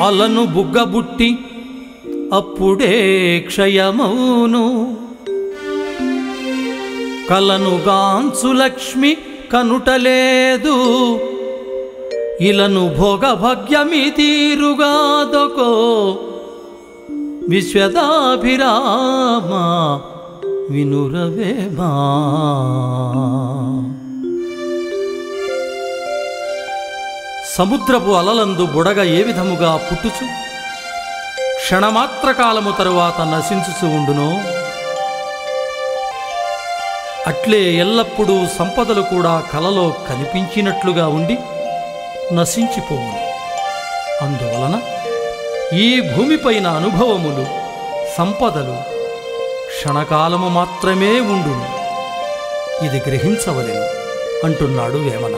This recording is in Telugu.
అలను బుగ్గబుట్టి అప్పుడే క్షయమౌను. కలను గాంచు లక్ష్మి కనుటలేదు, ఇలను భోగభగ్యమి తీరుగాదొకో. విశ్వదాభిరామ వినురవేమా. సముద్రపు అలలందు బుడగ ఏ విధముగా పుట్టుచు క్షణమాత్ర కాలము తరువాత నశించుచు ఉండునో, అట్లే ఎల్లప్పుడూ సంపదలు కూడా కలలో కనిపించినట్లుగా ఉండి నశించిపోవును. అందువలన ఈ భూమిపైన అనుభవములు, సంపదలు క్షణకాలము మాత్రమే ఉండును. ఇది గ్రహించవలెను అంటున్నాడు వేమన.